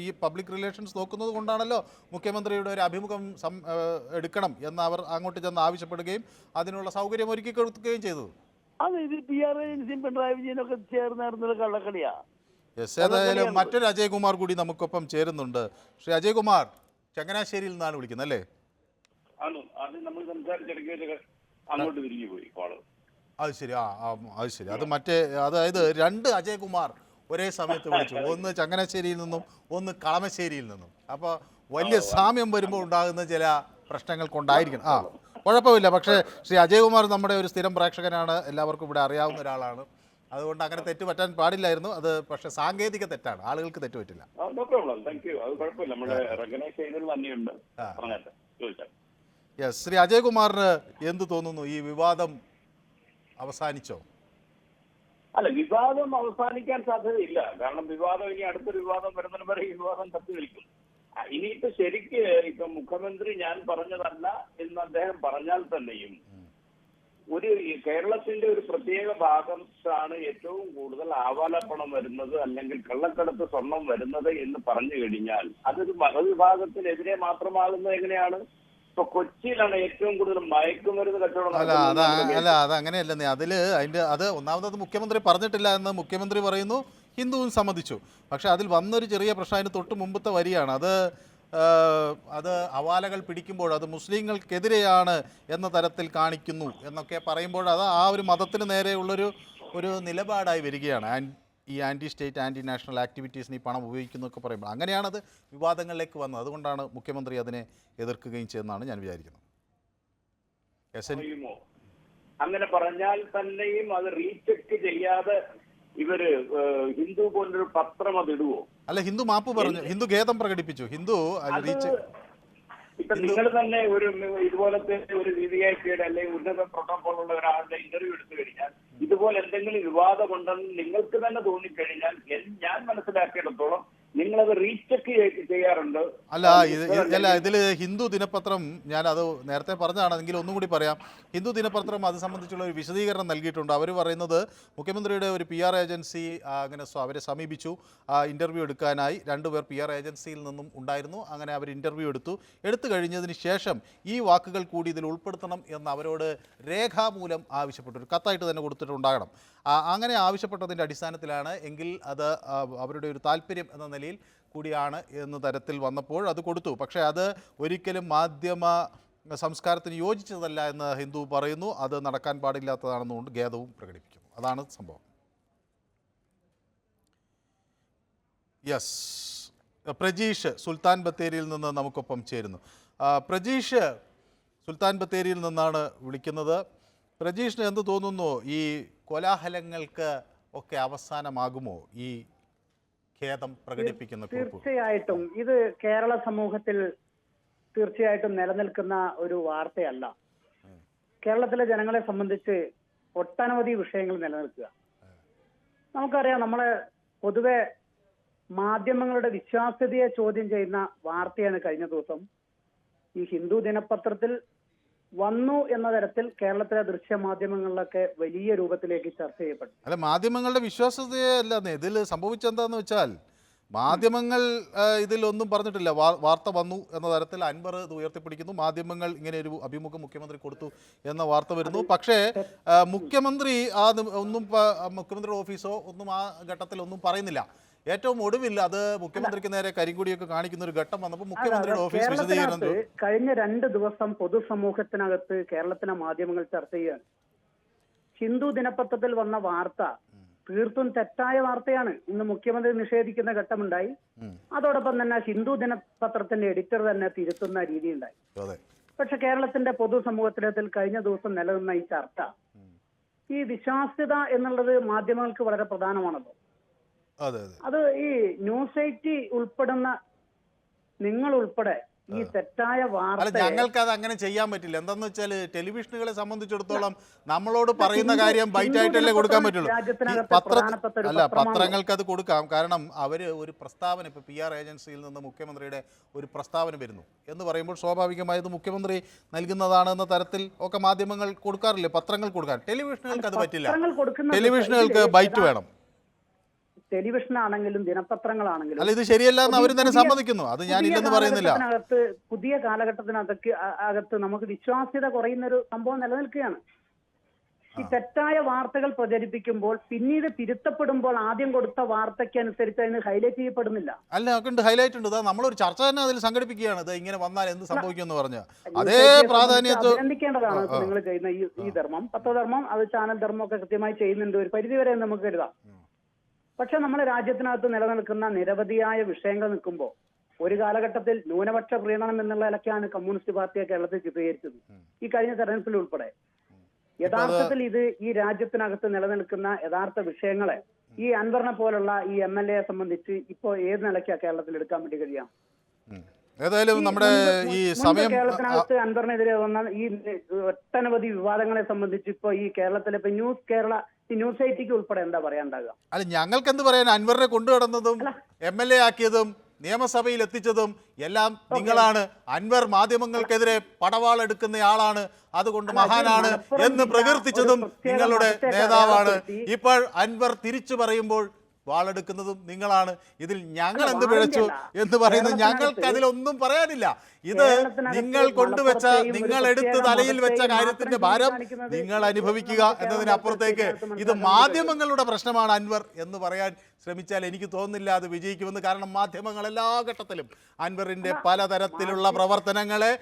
ഈ പബ്ലിക് റിലേഷൻസ് നോക്കുന്നത് കൊണ്ടാണല്ലോ മുഖ്യമന്ത്രിയുടെ ഒരു അഭിമുഖം എടുക്കണം എന്ന് അവർ അങ്ങോട്ട് ചെന്ന് ആവശ്യപ്പെടുകയും അതിനുള്ള സൗകര്യം ഒരുക്കി കൊടുക്കുകയും ചെയ്തത്. അത് ഇത് PR ഏജൻസിയും പിണറായി വിജയനൊക്കെ ചേർന്നിരുന്നത് കള്ളക്കളിയാ. ഏതായാലും മറ്റൊരു അജയ്കുമാർ കൂടി നമുക്കൊപ്പം ചേരുന്നുണ്ട്. ശ്രീ അജയ്കുമാർ, ചങ്ങനാശ്ശേരിയിൽ നിന്നാണ് വിളിക്കുന്നത് അല്ലേ? നമ്മൾ സംസാരിച്ചിടയ്ക്ക് അങ്ങോട്ട് തിരിഞ്ഞു പോയി കോള്. അത് ശരി, അത് ശരി. അത് അതായത് രണ്ട് അജയ്കുമാർ ഒരേ സമയത്ത് വിളിച്ചു, ഒന്ന് ചങ്ങനാശ്ശേരിയിൽ നിന്നും ഒന്ന് കളമശ്ശേരിയിൽ നിന്നും. അപ്പോൾ വലിയ സാമ്യം വരുമ്പോൾ ഉണ്ടാകുന്ന ചില പ്രശ്നങ്ങൾ കൊണ്ടായിരിക്കണം. കുഴപ്പമില്ല. പക്ഷേ ശ്രീ അജയ്കുമാർ നമ്മുടെ ഒരു സ്ഥിരം പ്രേക്ഷകനാണ്, എല്ലാവർക്കും ഇവിടെ അറിയാവുന്ന ഒരാളാണ്. അതുകൊണ്ട് അങ്ങനെ തെറ്റ് പറ്റാൻ പാടില്ലായിരുന്നു. അത് പക്ഷേ സാങ്കേതിക തെറ്റാണ്, ആളുകൾക്ക് തെറ്റ് പറ്റില്ല. യെസ്, ശ്രീ അജയ്കുമാറിന് എന്ത് തോന്നുന്നു? ഈ വിവാദം അവസാനിച്ചോ? അല്ല, വിവാദം അവസാനിക്കാൻ സാധ്യതയില്ല. കാരണം വിവാദം ഇനി അടുത്തൊരു വിവാദം വരുന്നതിന് വരെ ഈ വിവാദം കത്തി നിൽക്കും. ഇനിയിപ്പോ ശരിക്ക് ഇപ്പൊ മുഖ്യമന്ത്രി ഞാൻ പറഞ്ഞതല്ല എന്ന് അദ്ദേഹം പറഞ്ഞാൽ തന്നെയും ഒരു കേരളത്തിന്റെ ഒരു പ്രത്യേക ഭാഗത്താണ് ഏറ്റവും കൂടുതൽ ആവാലപ്പണം വരുന്നത് അല്ലെങ്കിൽ കള്ളക്കടത്ത് സ്വർണം വരുന്നത് എന്ന് പറഞ്ഞു കഴിഞ്ഞാൽ അതൊരു മതവിഭാഗത്തിനെതിരെ മാത്രമാകുന്നത് എങ്ങനെയാണ്? ഇപ്പൊ കൊച്ചിയിലാണ് ഏറ്റവും കൂടുതൽ മയക്കുമരുന്ന് കച്ചവടം. അല്ല, അത് അങ്ങനെയല്ലെന്നേ. അത് ഒന്നാമത് മുഖ്യമന്ത്രി പറഞ്ഞിട്ടില്ല എന്ന് മുഖ്യമന്ത്രി പറയുന്നു, ഹിന്ദുവും സമ്മതിച്ചു. പക്ഷെ അതിൽ വന്നൊരു ചെറിയ പ്രശ്നം അതിന് തൊട്ട് മുമ്പത്തെ വരിയാണ്. അത് ഹവാലകൾ പിടിക്കുമ്പോൾ അത് മുസ്ലിങ്ങൾക്കെതിരെയാണ് എന്ന തരത്തിൽ കാണിക്കുന്നു എന്നൊക്കെ പറയുമ്പോൾ അത് ആ ഒരു മതത്തിന് നേരെയുള്ളൊരു നിലപാടായി വരികയാണ്. ഈ ആൻറ്റി സ്റ്റേറ്റ് ആൻറ്റി നാഷണൽ ആക്ടിവിറ്റീസിന് ഈ പണം ഉപയോഗിക്കുന്നതൊക്കെ പറയുമ്പോൾ അങ്ങനെയാണത് വിവാദങ്ങളിലേക്ക് വന്നത്. അതുകൊണ്ടാണ് മുഖ്യമന്ത്രി അതിനെ എതിർക്കുകയും ചെയ്യുന്നതാണ് ഞാൻ വിചാരിക്കുന്നത്. അങ്ങനെ പറഞ്ഞാൽ തന്നെയും അത് റീചെക്ക് ചെയ്യാതെ ഇവര് ഹിന്ദു പോലൊരു പത്രം അത് ഇടുവോ? അല്ല, ഹിന്ദു മാപ്പ് പറഞ്ഞു, ഹിന്ദു ഖേദം പ്രകടിപ്പിച്ചു. ഇപ്പൊ നിങ്ങൾ തന്നെ ഒരു ഇതുപോലത്തെ ഒരു VVIP അല്ലെങ്കിൽ ഉന്നത പ്രോട്ടോകോൾ ഉള്ള ഒരാളുടെ ഇന്റർവ്യൂ എടുത്തു കഴിഞ്ഞാൽ ഇതുപോലെ എന്തെങ്കിലും വിവാദമുണ്ടെന്ന് നിങ്ങൾക്ക് തന്നെ തോന്നിക്കഴിഞ്ഞാൽ ഞാൻ മനസ്സിലാക്കിയിടത്തോളം നിങ്ങളത് റീചെക്ക് ചെയ്യാറുണ്ട്. ഇതിൽ ഹിന്ദു ദിനപത്രം, ഞാനത് നേരത്തെ പറഞ്ഞതാണെങ്കിൽ ഒന്നും കൂടി പറയാം. ഹിന്ദു ദിനപത്രം അത് സംബന്ധിച്ചുള്ള ഒരു വിശദീകരണം നൽകിയിട്ടുണ്ട്. അവർ പറയുന്നത് മുഖ്യമന്ത്രിയുടെ ഒരു PR ഏജൻസി അങ്ങനെ അവരെ സമീപിച്ചു ഇൻ്റർവ്യൂ എടുക്കാനായി. 2 പേർ PR ഏജൻസിയിൽ നിന്നും ഉണ്ടായിരുന്നു. അങ്ങനെ അവർ ഇൻ്റർവ്യൂ എടുത്തു കഴിഞ്ഞതിന് ശേഷം ഈ വാക്കുകൾ കൂടി ഇതിൽ ഉൾപ്പെടുത്തണം എന്ന് അവരോട് രേഖാമൂലം ആവശ്യപ്പെട്ടു. ഒരു കത്തായിട്ട് തന്നെ കൊടുത്തിട്ടുണ്ടാകണം. അങ്ങനെ ആവശ്യപ്പെട്ടതിൻ്റെ അടിസ്ഥാനത്തിലാണ് എങ്കിൽ അത് അവരുടെ ഒരു താല്പര്യം എന്ന നിലയിൽ കൂടിയാണ് എന്ന തരത്തിൽ വന്നപ്പോൾ അത് കൊടുത്തു. പക്ഷേ അത് ഒരിക്കലും മാധ്യമ സംസ്കാരത്തിന് യോജിച്ചതല്ല എന്ന് ഹിന്ദു പറയുന്നു. അത് നടക്കാൻ പാടില്ലാത്തതാണെന്നുകൊണ്ട് ഖേദവും പ്രകടിപ്പിക്കുന്നു. അതാണ് സംഭവം. യെസ്, പ്രജീഷ് സുൽത്താൻ ബത്തേരിയിൽ നിന്ന് നമുക്കൊപ്പം ചേരുന്നു. പ്രജീഷ് സുൽത്താൻ ബത്തേരിയിൽ നിന്നാണ് വിളിക്കുന്നത്. പ്രജീഷിന് എന്ത് തോന്നുന്നു? ഈ കോലാഹലങ്ങൾക്ക് ഒക്കെ അവസാനമാകുമോ ഈ ഖേദം പ്രകടിപ്പിക്കുന്ന കുറിപ്പ്? തീർച്ചയായിട്ടും ഇത് കേരള സമൂഹത്തിൽ തീർച്ചയായിട്ടും നിലനിൽക്കുന്ന ഒരു വാർത്തയല്ല. കേരളത്തിലെ ജനങ്ങളെ സംബന്ധിച്ച് ഒട്ടനവധി വിഷയങ്ങൾ നിലനിൽക്കുക. നമുക്കറിയാം, നമ്മളെ പൊതുവെ മാധ്യമങ്ങളുടെ വിശ്വാസ്യതയെ ചോദ്യം ചെയ്യുന്ന വാർത്തയാണ് കഴിഞ്ഞ ദിവസം ഈ ഹിന്ദു ദിനപത്രത്തിൽ വന്നു എന്ന തരത്തിൽ കേരളത്തിലെ ദൃശ്യമാധ്യമങ്ങളിലൊക്കെ വലിയ രൂപത്തിലേക്ക് ചർച്ച ചെയ്യപ്പെട്ടു. അല്ല, മാധ്യമങ്ങളുടെ വിശ്വാസ്യതയല്ലെന്നേ ഇതിൽ സംഭവിച്ചെന്താന്ന് വെച്ചാൽ മാധ്യമങ്ങൾ ഇതിലൊന്നും പറഞ്ഞിട്ടില്ല. വാർത്ത വന്നു എന്ന തരത്തിൽ അൻവർ ഇത് ഉയർത്തിപ്പിടിക്കുന്നു. മാധ്യമങ്ങൾ ഇങ്ങനെ ഒരു അഭിമുഖം മുഖ്യമന്ത്രി കൊടുത്തു എന്ന വാർത്ത വരുന്നു. പക്ഷേ മുഖ്യമന്ത്രി മുഖ്യമന്ത്രിയുടെ ഓഫീസോ ഒന്നും ആ ഘട്ടത്തിൽ ഒന്നും പറയുന്നില്ല. ഏറ്റവും ഒടുവിൽ അത് മുഖ്യമന്ത്രിക്ക് നേരെ കരിങ്കൊടിയൊക്കെ കാണിക്കുന്ന ഒരു ഘട്ടം വന്നപ്പോൾ മുഖ്യമന്ത്രിയുടെ ഓഫീസ് വിശദീകരണം കഴിഞ്ഞ 2 ദിവസം പൊതുസമൂഹത്തിനകത്ത് കേരളത്തിലെ മാധ്യമങ്ങൾ ചർച്ച ചെയ്യുകയാണ്. ഹിന്ദു ദിനപത്രത്തിൽ വന്ന വാർത്ത തീർത്തും തെറ്റായ വാർത്തയാണ്. ഇന്ന് മുഖ്യമന്ത്രി നിഷേധിക്കുന്ന ഘട്ടമുണ്ടായി. അതോടൊപ്പം തന്നെ ഹിന്ദു ദിനപത്രത്തിന്റെ എഡിറ്റർ തന്നെ തിരുത്തുന്ന രീതി ഉണ്ടായി. പക്ഷെ കേരളത്തിന്റെ പൊതുസമൂഹത്തിൽ കഴിഞ്ഞ ദിവസം നിലനിന്ന ഈ ചർച്ച ഈ വിശ്വാസ്യത എന്നുള്ളത് മാധ്യമങ്ങൾക്ക് വളരെ പ്രധാനമാണല്ലോ. അതെ അതെ. അത് ഈ ന്യൂസ് 8 ഉൾപ്പെടുന്ന നിങ്ങൾ ഉൾപ്പെടെ ഈ തെറ്റായ അല്ല, വാർത്ത ഞങ്ങൾക്ക് അത് അങ്ങനെ ചെയ്യാൻ പറ്റില്ല. എന്താന്ന് വെച്ചാൽ ടെലിവിഷനുകളെ സംബന്ധിച്ചിടത്തോളം നമ്മളോട് പറയുന്ന കാര്യം ബൈറ്റായിട്ടല്ലേ കൊടുക്കാൻ പറ്റുള്ളൂ. പത്രങ്ങൾക്ക് അത് കൊടുക്കാം. കാരണം അവർ ഒരു പ്രസ്താവന, ഇപ്പോൾ PR ഏജൻസിയിൽ നിന്ന് മുഖ്യമന്ത്രിയുടെ ഒരു പ്രസ്താവന വരുന്നു എന്ന് പറയുമ്പോൾ സ്വാഭാവികമായത് മുഖ്യമന്ത്രി നൽകുന്നതാണെന്ന തരത്തിൽ ഒക്കെ മാധ്യമങ്ങൾ കൊടുക്കാറില്ലേ, പത്രങ്ങൾ കൊടുക്കാൻ. ടെലിവിഷനുകൾക്ക് അത് പറ്റില്ല. ടെലിവിഷനുകൾക്ക് ബൈറ്റ് വേണം. ടെലിവിഷൻ ആണെങ്കിലും ദിനപത്രങ്ങളാണെങ്കിലും അല്ല, ഇത് ശരിയല്ല എന്ന് അവർ തന്നെ സമ്മതിക്കുന്നു. അത് ഞാൻ ഇല്ലെന്ന് പറയുന്നില്ല. പുതിയ കാലഘട്ടത്തിനകത്ത് നമുക്ക് വിശ്വാസ്യത കുറയുന്ന ഒരു സംഭവം നിലനിൽക്കുകയാണ്. ഈ തെറ്റായ വാർത്തകൾ പ്രചരിപ്പിക്കുമ്പോൾ പിന്നീട് തിരുത്തപ്പെടുമ്പോൾ ആദ്യം കൊടുത്ത വാർത്തയ്ക്ക് അനുസരിച്ച് അതിന് ഹൈലൈറ്റ് ചെയ്യപ്പെടുന്നില്ല. അല്ല, ഉണ്ട്, ഹൈലൈറ്റ് ഉണ്ട്. നമ്മളൊരു ചർച്ച തന്നെ അതിൽ സംഘടിപ്പിക്കുകയാണ്. ഇത് ഇങ്ങനെ വന്നാൽ എന്ത് സംഭവിക്കും എന്ന് പറഞ്ഞ അതേ പ്രാധാന്യത്തിൽ അഭിനന്ദിക്കേണ്ടതാണ് നിങ്ങൾ ചെയ്യുന്ന ഈ ധർമ്മം. പത്രധർമ്മം, അത് ചാനൽ ധർമ്മം ഒക്കെ കൃത്യമായി ചെയ്യുന്നുണ്ട്, ഒരു പരിധിവരെ നമുക്ക് കരുതാം. പക്ഷെ നമ്മുടെ രാജ്യത്തിനകത്ത് നിലനിൽക്കുന്ന നിരവധിയായ വിഷയങ്ങൾ നിൽക്കുമ്പോൾ ഒരു കാലഘട്ടത്തിൽ ന്യൂനപക്ഷ പ്രീണനം എന്നുള്ള നിലയ്ക്കാണ് കമ്മ്യൂണിസ്റ്റ് പാർട്ടിയെ കേരളത്തിൽ ചിത്രീകരിച്ചത്, ഈ കഴിഞ്ഞ തെരഞ്ഞെടുപ്പിൽ ഉൾപ്പെടെ. യഥാർത്ഥത്തിൽ ഇത് ഈ രാജ്യത്തിനകത്ത് നിലനിൽക്കുന്ന യഥാർത്ഥ വിഷയങ്ങളെ ഈ അൻവറിനെ പോലുള്ള ഈ MLA സംബന്ധിച്ച് ഇപ്പോൾ ഏത് നിലയ്ക്കാണ് കേരളത്തിൽ എടുക്കാൻ വേണ്ടി കഴിയാം? ഏതായാലും നമ്മുടെ ഈ സമയം കേരളത്തിനകത്ത് അൻവറിനെതിരെ വന്ന ഈ ഒട്ടനവധി വിവാദങ്ങളെ സംബന്ധിച്ച് ഇപ്പോൾ ഈ കേരളത്തിലെ ഇപ്പൊ ന്യൂസ് 8 ഉൾപ്പെടെ എന്താ പറയാണ്ടാകുക? അല്ല, ഞങ്ങൾക്ക് എന്ത് പറയാൻ? അൻവറിനെ കൊണ്ടുനടന്നതും MLA ആക്കിയതും നിയമസഭയിൽ എത്തിച്ചതും എല്ലാം നിങ്ങളാണ്. അൻവർ മാധ്യമങ്ങൾക്കെതിരെ പടവാളെടുക്കുന്നയാളാണ്, അതുകൊണ്ട് മഹാനാണ് എന്ന് പ്രകീർത്തിച്ചതും നിങ്ങളുടെ നേതാവാണ്. ഇപ്പോൾ അൻവർ തിരിച്ചു പറയുമ്പോൾ വാളെടുക്കുന്നതും നിങ്ങളാണ്. ഇതിൽ ഞങ്ങൾ എന്ത് പിഴച്ചു എന്ന് പറയുന്നത് ഞങ്ങൾക്ക് അതിലൊന്നും പറയാനില്ല. ഇത് നിങ്ങൾ കൊണ്ടുവച്ച, നിങ്ങൾ എടുത്ത് തലയിൽ വെച്ച കാര്യത്തിന്റെ ഭാരം നിങ്ങൾ അനുഭവിക്കുക എന്നതിനപ്പുറത്തേക്ക് ഇത് മാധ്യമങ്ങളുടെ പ്രശ്നമാണ് അൻവർ എന്ന് പറയാൻ ശ്രമിച്ചാൽ എനിക്ക് തോന്നുന്നില്ല അത് വിജയിക്കുമെന്ന്. കാരണം മാധ്യമങ്ങൾ എല്ലാ ഘട്ടത്തിലും അൻവറിന്റെ പലതരത്തിലുള്ള പ്രവർത്തനങ്ങളെ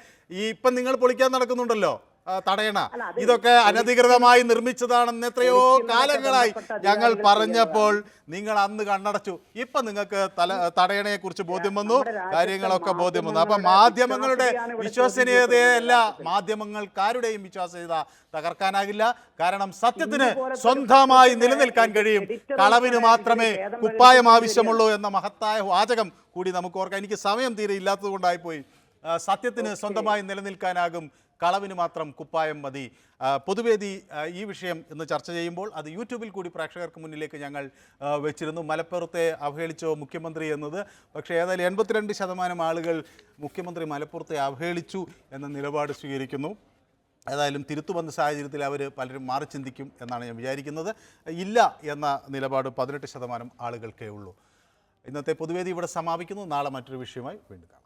ഇപ്പം നിങ്ങൾ പൊളിക്കാൻ നടക്കുന്നുണ്ടല്ലോ, തടയണ, ഇതൊക്കെ അനധികൃതമായി നിർമ്മിച്ചതാണെന്ന് എത്രയോ കാലങ്ങളായി ഞങ്ങൾ പറഞ്ഞപ്പോൾ നിങ്ങൾ അന്ന് കണ്ണടച്ചു. ഇപ്പൊ നിങ്ങൾക്ക് തടയണയെ കുറിച്ച് ബോധ്യം വന്നു, കാര്യങ്ങളൊക്കെ ബോധ്യം വന്നു. അപ്പൊ മാധ്യമങ്ങളുടെ വിശ്വസനീയതയല്ല, മാധ്യമങ്ങൾക്കാരുടെയും വിശ്വാസ്യത തകർക്കാനാകില്ല. കാരണം സത്യത്തിന് സ്വന്തമായി നിലനിൽക്കാൻ കഴിയും, കളവിന് മാത്രമേ കുപ്പായം ആവശ്യമുള്ളൂ എന്ന മഹത്തായ വാചകം കൂടി നമുക്ക് ഓർക്കാം. എനിക്ക് സമയം തീരെ ഇല്ലാത്തത് കൊണ്ടായിപ്പോയി. സത്യത്തിന് സ്വന്തമായി നിലനിൽക്കാനാകും, കളവിന് മാത്രം കുപ്പായം മതി. പൊതുവേദി ഈ വിഷയം ഇന്ന് ചർച്ച ചെയ്യുമ്പോൾ അത് യൂട്യൂബിൽ കൂടി പ്രേക്ഷകർക്ക് മുന്നിലേക്ക് ഞങ്ങൾ വെച്ചിരുന്നു. മലപ്പുറത്തെ അവഹേളിച്ചോ മുഖ്യമന്ത്രി എന്നത്. പക്ഷേ ഏതായാലും 82% ആളുകൾ മുഖ്യമന്ത്രി മലപ്പുറത്തെ അവഹേളിച്ചു എന്ന നിലപാട് സ്വീകരിക്കുന്നു. ഏതായാലും തിരുത്തുവന്ന സാഹചര്യത്തിൽ അവർ പലരും മാറി ചിന്തിക്കും എന്നാണ് ഞാൻ വിചാരിക്കുന്നത്. ഇല്ല എന്ന നിലപാട് 18% ആളുകൾക്കേ ഉള്ളൂ. ഇന്നത്തെ പൊതുവേദി ഇവിടെ സമാപിക്കുന്നു. നാളെ മറ്റൊരു വിഷയമായി വീണ്ടും കാണാം.